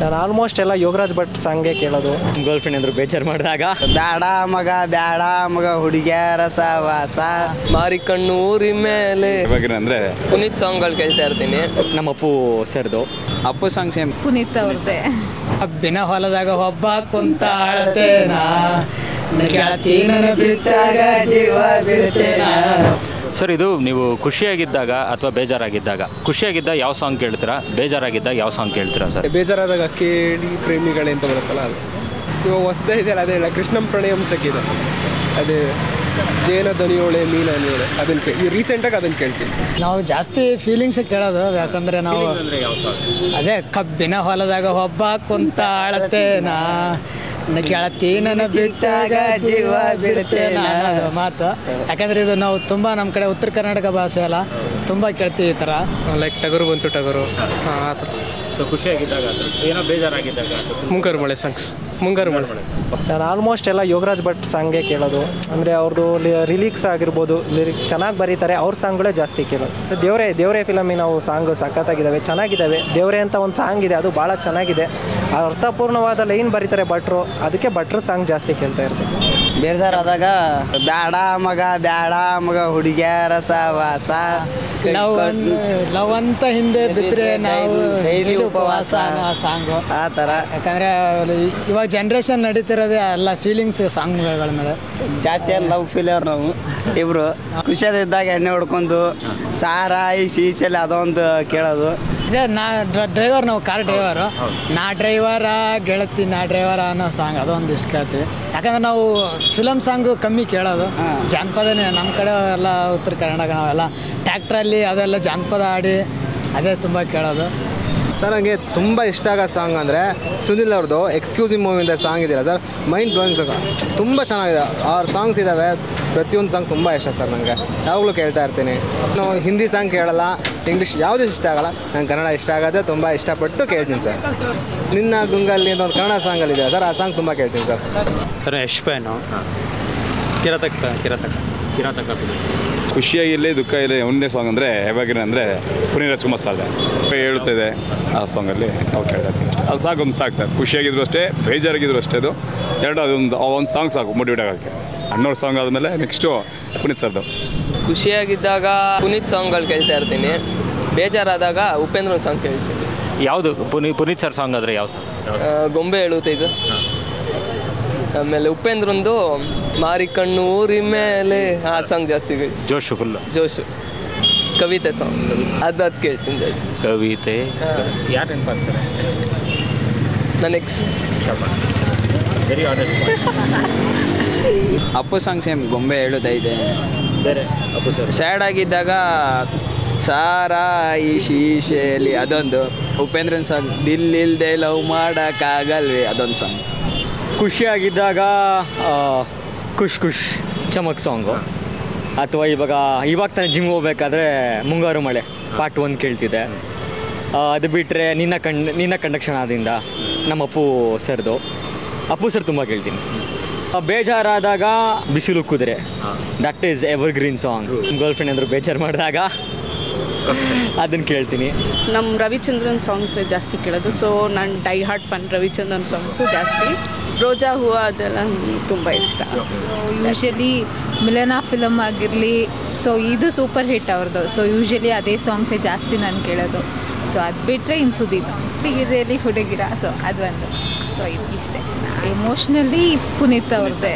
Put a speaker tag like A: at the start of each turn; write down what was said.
A: ನಾನು ಆಲ್ಮೋಸ್ಟ್ ಎಲ್ಲ ಯೋಗರಾಜ್ ಭಟ್ ಸಾಂಗೇ ಕೇಳೋದು.
B: ಗರ್ಲ್ ಫ್ರೆಂಡ್ ಅಂದ್ರು ಬೇಜಾರು ಮಾಡಿದಾಗ,
C: ಬ್ಯಾಡ ಮಗ ಹುಡುಗಿಯರ ಸವಾಸ,
D: ಮಾರಿಕಣ್ಣು ಊರಿ ಮೇಲೆ
E: ಅಂದ್ರೆ
D: ಪುನೀತ್ ಸಾಂಗ್ಗಳು ಕೇಳ್ತಾ ಇರ್ತೀನಿ.
B: ನಮ್ಮ ಅಪ್ಪು ಸರ್ದು
C: ಅಪ್ಪು ಸಾಂಗ್ ಸೇಮ್
F: ಪುನೀತ್ ಅವ್ರದ್ದೇ.
G: ಕಬ್ಬಿನ ಹೊಲದಾಗ ಒಬ್ಬ ಕುಂತ ಅಳ್ತೇನ, ಗೆಳತಿ ನನ್ನ ಬಿಟ್ಟಾಗ ಜೀವ ಬಿಡ್ತೇನ.
H: ಸರ್, ಇದು ನೀವು ಖುಷಿಯಾಗಿದ್ದಾಗ ಅಥವಾ ಬೇಜಾರಾಗಿದ್ದಾಗ, ಖುಷಿಯಾಗಿದ್ದಾಗ ಯಾವ ಸಾಂಗ್ ಕೇಳ್ತೀರಾ, ಬೇಜಾರಾಗಿದ್ದಾಗ ಯಾವ ಸಾಂಗ್ ಕೇಳ್ತೀರಾ ಸರ್?
A: ಬೇಜಾರಾದಾಗ ಕೇಳಿ ಪ್ರೇಮಿಗಳೇ ಅಂತ ಬರುತ್ತಲ್ಲ ಅದು. ಇವಾಗ ಹೊಸದೇ ಇದೆಯಲ್ಲ, ಅದೇ ಇಲ್ಲ ಕೃಷ್ಣಂ ಪ್ರಣಯಂ ಸಕ್ಕಿದೆ, ಅದೇ ಜೇನ ದನಿಯೋಳೆ ಮೀನ ಅನಿಯೋಳೆ, ಅದನ್ನು ರೀಸೆಂಟಾಗಿ ಅದನ್ನು ಕೇಳ್ತೀನಿ.
G: ನಾವು ಜಾಸ್ತಿ ಫೀಲಿಂಗ್ಸ್ ಕೇಳೋದು, ಯಾಕಂದ್ರೆ ನಾವು ಅದೇ ಕಬ್ಬಿನ ಹೊಲದಾಗ ಒಬ್ಬ ಕುಂತ ಅಳ್ತೇನ, ಗೆಳತಿ ನನ್ನ ಬಿಟ್ಟಾಗ ಜೀವ ಬಿಡ್ತೇನ ಮಾತು. ಯಾಕಂದ್ರೆ ಇದು ನಾವು ತುಂಬಾ ನಮ್ಮ ಕಡೆ ಉತ್ತರ ಕರ್ನಾಟಕ ಭಾಷೆ ಅಲ್ಲ, ತುಂಬಾ ಕೇಳ್ತೀವಿ ಈ ಥರ.
D: ಲೈಕ್ ಟಗರು ಬಂತು ಟಗರು,
H: ಖುಷಿಯಾಗಿದ್ದಾಗ ಏನೋ ಬೇಜಾರಾಗಿದ್ದಾಗ
D: ಮುಂಗಾರು ಮಳೆ ಸಾಂಗ್ಸ್, ಮುಂಗಾರು ಮಳೆ.
A: ನಾನು ಆಲ್ಮೋಸ್ಟ್ ಎಲ್ಲ ಯೋಗರಾಜ್ ಭಟ್ ಸಾಂಗೇ ಕೇಳೋದು. ಅಂದರೆ ಅವ್ರದ್ದು ಲಿರಿಕ್ಸ್ ಆಗಿರ್ಬೋದು, ಲಿರಿಕ್ಸ್ ಚೆನ್ನಾಗಿ ಬರೀತಾರೆ, ಅವ್ರ ಸಾಂಗ್ಗಳೇ ಜಾಸ್ತಿ ಕೇಳೋದು. ದೇವರೇ ಫಿಲಮಿನ ನಾವು ಸಾಂಗ್ ಸಖತ್ತಾಗಿದ್ದಾವೆ, ಚೆನ್ನಾಗಿದ್ದಾವೆ. ದೇವರೇ ಅಂತ ಒಂದು ಸಾಂಗ್ ಇದೆ, ಅದು ಭಾಳ ಚೆನ್ನಾಗಿದೆ. ಅರ್ಥಪೂರ್ಣವಾದ ಲೈನ್ ಬರೀತಾರೆ ಭಟ್ರು, ಅದಕ್ಕೆ ಭಟ್ರು ಸಾಂಗ್ ಜಾಸ್ತಿ ಕೇಳ್ತಾ ಇರ್ತೀವಿ.
C: ಬೇಜಾರಾದಾಗ ಬ್ಯಾಡ ಮಗ ಹುಡುಗಿಯರ ಸವಾಸ,
G: ಲವ್ ಅಂತ ಹಿಂದೆ ಬಿದ್ದರೆ ನಾವು ಡೈಲಿ ಉಪವಾಸ ಸಾಂಗು
C: ಆ ಥರ.
G: ಯಾಕಂದ್ರೆ ಇವಾಗ ಜನ್ರೇಷನ್ ನಡೀತಿರೋದೇ ಎಲ್ಲ ಫೀಲಿಂಗ್ಸ್ ಸಾಂಗ್ಗಳ ಮೇಲೆ.
C: ಜಾಸ್ತಿ ಲವ್ ಫೀಲಿಯರ್ ನಾವು ಇಬ್ರು. ಖುಷಿಯಾದಿದ್ದಾಗ ಎಣ್ಣೆ ಹೊಡ್ಕೊಂಡು ಸಾರಾಯಿ ಶೀಸೆಲ್ಲ ಅದೊಂದು ಕೇಳೋದು.
G: ಇದೇ ಡ್ರೈವರ್, ನಾವು ಕಾರ್ ಡ್ರೈವರು, ನಾ ಡ್ರೈವರ ಗೆಳತಿ ನಾ ಡ್ರೈವರ ಅನ್ನೋ ಸಾಂಗ್ ಅದೊಂದು ಇಷ್ಟು ಕೇಳ್ತೀವಿ. ಯಾಕಂದ್ರೆ ನಾವು ಫಿಲಮ್ ಸಾಂಗು ಕಮ್ಮಿ ಕೇಳೋದು, ಜಾನಪದನೇ ನಮ್ಮ ಕಡೆ ಎಲ್ಲ ಉತ್ತರ ಕರ್ನಾಟಕ ನಾವೆಲ್ಲ ಟ್ಯಾಕ್ಟ್ರಲ್ಲಿ ಅದೆಲ್ಲ ಜಾನಪದ ಆಡಿ ಅದೇ ತುಂಬ ಕೇಳೋದು.
I: ಸರ್, ನನಗೆ ತುಂಬ ಇಷ್ಟ ಆಗೋ ಸಾಂಗ್ ಅಂದರೆ ಸುನಿಲ್ ಅವ್ರದ್ದು ಎಕ್ಸ್ಕ್ಯೂಸ್ ಮಿ ಮೂವಿಯಿಂದ ಸಾಂಗ್ ಇದೆಯಲ್ಲ ಸರ್, ಮೈಂಡ್ ಬ್ಲೋಯಿಂಗ್ ಸಾಂಗ್, ತುಂಬ ಚೆನ್ನಾಗಿದೆ. ಅವ್ರ ಸಾಂಗ್ಸ್ ಇದ್ದಾವೆ, ಪ್ರತಿಯೊಂದು ಸಾಂಗ್ ತುಂಬ ಇಷ್ಟ ಸರ್ ನನಗೆ, ಯಾವಾಗಲೂ ಕೇಳ್ತಾ ಇರ್ತೀನಿ. ನಾವು ಹಿಂದಿ ಸಾಂಗ್ ಕೇಳಲ್ಲ, ಇಂಗ್ಲೀಷ್ ಯಾವುದೂ ಇಷ್ಟ ಆಗಲ್ಲ, ನಂಗೆ ಕನ್ನಡ ಇಷ್ಟ ಆಗೋದೇ, ತುಂಬ ಇಷ್ಟಪಟ್ಟು ಕೇಳ್ತೀನಿ ಸರ್. ನಿನ್ನ ಗುಂಗಲ್ಲಿ ಅಂತ ಒಂದು ಕನ್ನಡ ಸಾಂಗಲ್ಲಿದೆ ಸರ್, ಆ ಸಾಂಗ್ ತುಂಬ ಕೇಳ್ತೀನಿ sir.
H: Sir, Yash fan. Kirataka
E: ಖುಷಿಯಾಗಿರಲಿ ದುಃಖ ಇರಲಿ ಒಂದೇ ಸಾಂಗ್ ಅಂದರೆ ಯಾವಾಗಿರ ಅಂದರೆ ಪುನೀತ್ ರಾಜ್ಕುಮಾರ್ ಸಾಧ್ಯ ಹೇಳುತ್ತಿದೆ ಆ ಸಾಂಗಲ್ಲಿ ಅವ್ರು ಕೇಳ್ತೀನಿ. ಅದು ಸಾಕು, ಒಂದು ಸಾಕು ಸರ್. ಖುಷಿಯಾಗಿದ್ರು ಅಷ್ಟೇ, ಬೇಜಾರಾಗಿದ್ರು ಅಷ್ಟೇ, ಅದು ಎರಡು ಒಂದು ಸಾಂಗ್ ಸಾಕು ಮೋಟಿವೇಟ್ ಆಗೋಕ್ಕೆ. ಅಣ್ಣವ್ರ ಸಾಂಗ್ ಆದಮೇಲೆ ನೆಕ್ಸ್ಟು ಪುನೀತ್ ಸರ್ದು.
D: ಖುಷಿಯಾಗಿದ್ದಾಗ ಪುನೀತ್ ಸಾಂಗ್ಗಳು ಕೇಳ್ತಾ ಇರ್ತೀನಿ, ಬೇಜಾರಾದಾಗ ಉಪೇಂದ್ರನ್ ಸಾಂಗ್ ಕೇಳ್ತೀನಿ.
H: ಯಾವುದು ಪುನೀತ್ ಸರ್ ಸಾಂಗ್ ಆದರೆ ಯಾವುದು?
D: ಗೊಂಬೆ ಹೇಳುತ್ತೈದು. ಆಮೇಲೆ ಉಪೇಂದ್ರಂದು ಮಾರಿಕಣ್ಣು ಊರಿ ಮೇಲೆ ಆ ಸಾಂಗ್ ಜಾಸ್ತಿ ಜೋಶು. ಕವಿತೆ ಸಾಂಗ್ ಅದು ಕೇಳ್ತೀನಿ ಜಾಸ್ತಿ.
H: ಕವಿತೆ ಯಾರು ನೆನಪಾಗ್ತಾರೆ?
D: ನನ್ನ ಎಕ್ಸ್.
C: ಅಪ್ಪು ಸಾಂಗ್ ಸೇಮ್ ಗೊಂಬೆ ಹೇಳುತ್ತೈತೆ.
H: ಬೇರೆ
C: ಸ್ಯಾಡ್ ಆಗಿದ್ದಾಗ ಸಾರಾಯಿ ಶೀಶೆಲಿ ಅದೊಂದು. ಉಪೇಂದ್ರನ್ ಸಾಂಗ್ ದಿಲ್ಲಿಲ್ದೆ ಲವ್ ಮಾಡೋಕ್ಕಾಗಲ್ವೇ ಅದೊಂದು ಸಾಂಗ್.
B: ಖುಷಿಯಾಗಿದ್ದಾಗ ಖುಷ್ ಚಮಕ್ ಸಾಂಗು, ಅಥವಾ ಇವಾಗ ತಾನೇ ಜಿಮ್ ಹೋಗ್ಬೇಕಾದ್ರೆ ಮುಂಗಾರು ಮಳೆ ಪಾರ್ಟ್ 1 ಕೇಳ್ತಿದ್ದೆ. ಅದು ಬಿಟ್ಟರೆ ನಿನ್ನ ಕಂಡಕ್ಷಣದಿಂದ ನಮ್ಮ ಅಪ್ಪು ಸರ್ದು, ಅಪ್ಪು ಸರ್ ತುಂಬ ಕೇಳ್ತೀನಿ. ಬೇಜಾರಾದಾಗ ಬಿಸಿಲು ಕುದುರೆ, that is ever green song. Girl friend ಅಂದರು ಬೇಜಾರು ಮಾಡಿದಾಗ ಅದನ್ನು ಕೇಳ್ತೀನಿ.
F: ನಮ್ಮ ರವಿಚಂದ್ರನ್ ಸಾಂಗ್ಸ್ ಜಾಸ್ತಿ ಕೇಳೋದು, ಸೊ ನಾನು die hard fan Ravichandran songs ಜಾಸ್ತಿ. ರೋಜಾ ಹೂವು ಅದೆಲ್ಲ ತುಂಬ ಇಷ್ಟ.
J: ಯೂಶಲಿ ಮಿಲನ ಫಿಲಮ್ ಆಗಿರಲಿ, ಸೊ ಇದು ಸೂಪರ್ ಹಿಟ್ ಅವ್ರದ್ದು, ಸೊ ಯೂಶಲಿ ಅದೇ ಸಾಂಗ್ಸೇ ಜಾಸ್ತಿ ನಾನು ಕೇಳೋದು. ಸೊ ಅದು ಬಿಟ್ಟರೆ ಇನ್ನು ಸುದೀಪ್ ಸಿಗಿದೆಯಲ್ಲಿ ಹುಡುಗಿರ, ಸೊ ಅದು ಒಂದು. ಸೊ ಇಷ್ಟೇ. ಎಮೋಷ್ನಲಿ ಪುನೀತ್ ಅವ್ರದ್ದೇ.